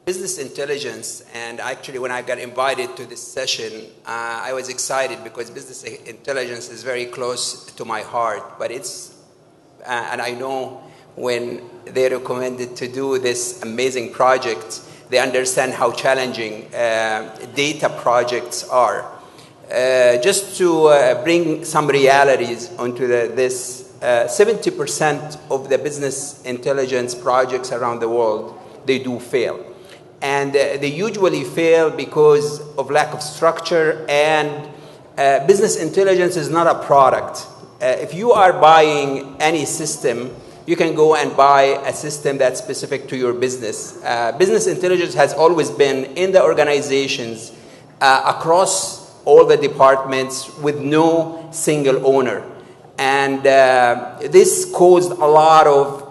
business intelligence, and actually when I got invited to this session, I was excited because business intelligence is very close to my heart, but and I know when they recommended to do this amazing project, they understand how challenging data projects are. Just to bring some realities onto this, 70% of the business intelligence projects around the world, they do fail. And they usually fail because of lack of structure, and business intelligence is not a product. If you are buying any system, you can go and buy a system that's specific to your business. Business intelligence has always been in the organizations across all the departments with no single owner. And this caused a lot of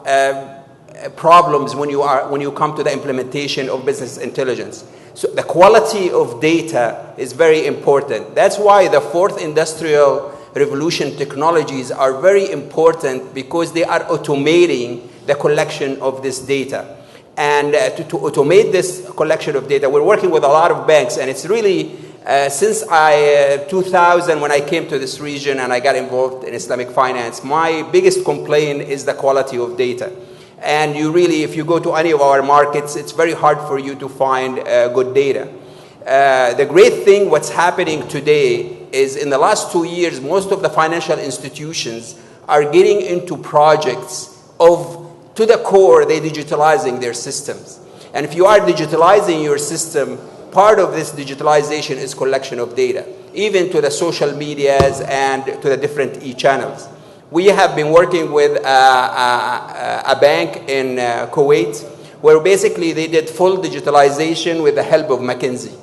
problems when you come to the implementation of business intelligence. So the quality of data is very important. That's why the fourth industrial revolution technologies are very important, because they are automating the collection of this data. And to automate this collection of data, we're working with a lot of banks, and it's really, since 2000, when I came to this region and I got involved in Islamic finance, my biggest complaint is the quality of data. And you really, if you go to any of our markets, it's very hard for you to find good data. The great thing, what's happening today, is in the last 2 years, most of the financial institutions are getting into projects of, to the core, they're digitalizing their systems. And if you are digitalizing your system, part of this digitalization is collection of data, even to the social medias and to the different e-channels. We have been working with a bank in Kuwait, where basically they did full digitalization with the help of McKinsey.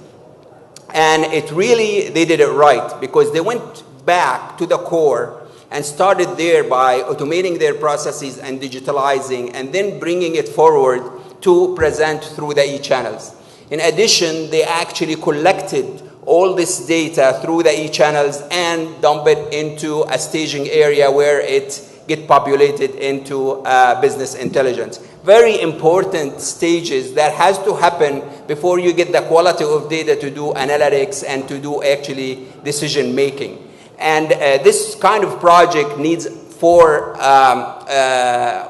And they did it right, because they went back to the core and started there by automating their processes and digitalizing, and then bringing it forward to present through the e-channels. In addition, they actually collected all this data through the e-channels and dump it into a staging area where it get populated into business intelligence. Very important stages that has to happen before you get the quality of data to do analytics and to do actually decision making. And this kind of project needs 4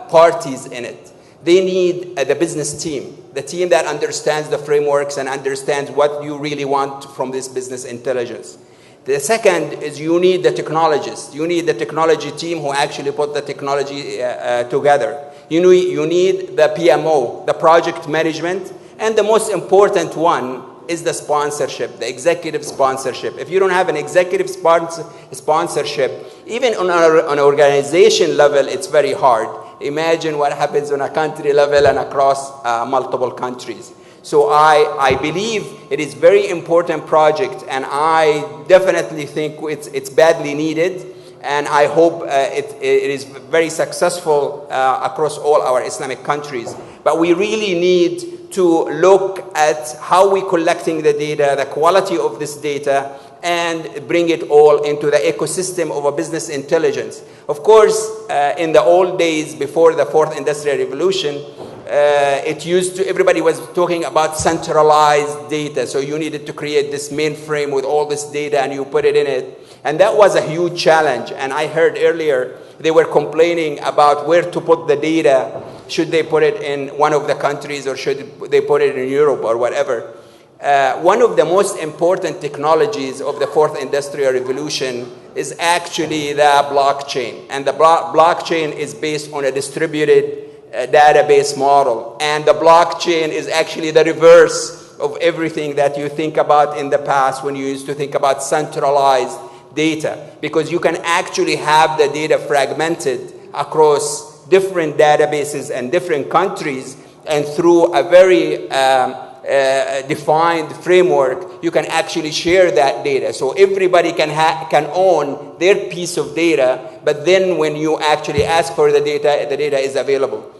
parties in it. They need the business team, the team that understands the frameworks and understands what you really want from this business intelligence. The second is you need the technologists. You need the technology team who actually put the technology together. You need the PMO, the project management, and the most important one is the sponsorship, the executive sponsorship. If you don't have an executive sponsorship, even on an organization level, it's very hard. Imagine what happens on a country level and across multiple countries. So I believe it is very important project, and I definitely think it's badly needed, and I hope it is very successful across all our Islamic countries. But we really need to look at how we're collecting the data, the quality of this data, and bring it all into the ecosystem of a business intelligence. Of course, in the old days before the fourth industrial revolution, everybody was talking about centralized data. So you needed to create this mainframe with all this data and you put it in it. And that was a huge challenge. And I heard earlier they were complaining about where to put the data. Should they put it in one of the countries, or should they put it in Europe or whatever? One of the most important technologies of the fourth industrial revolution is actually the blockchain. And the blockchain is based on a distributed database model. And the blockchain is actually the reverse of everything that you think about in the past when you used to think about centralized data, because you can actually have the data fragmented across different databases and different countries, and through a very defined framework, you can actually share that data. So everybody can own their piece of data, but then when you actually ask for the data is available.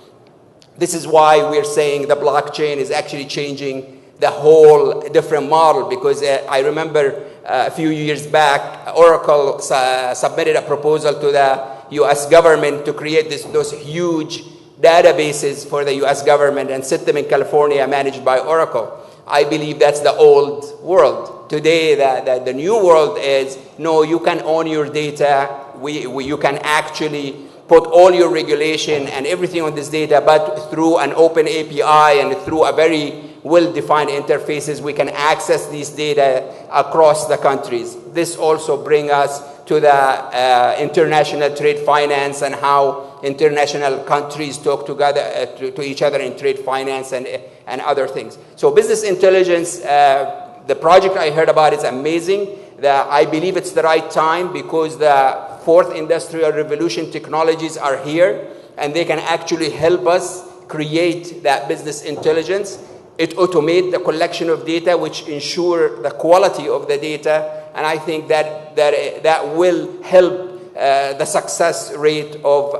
This is why we're saying the blockchain is actually changing the whole different model, because I remember a few years back, Oracle submitted a proposal to the US government to create those huge databases for the US government and sit them in California managed by Oracle. I believe that's the old world. Today, the new world is, no, you can own your data. You can actually put all your regulation and everything on this data, but through an open API and through a very well-defined interfaces, we can access these data across the countries. This also brings us to the international trade finance and how international countries talk together to each other in trade finance and other things. So business intelligence, the project I heard about is amazing. I believe it's the right time because the fourth industrial revolution technologies are here and they can actually help us create that business intelligence. It automates the collection of data, which ensure the quality of the data. And I think that will help the success rate of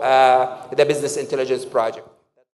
the business intelligence project.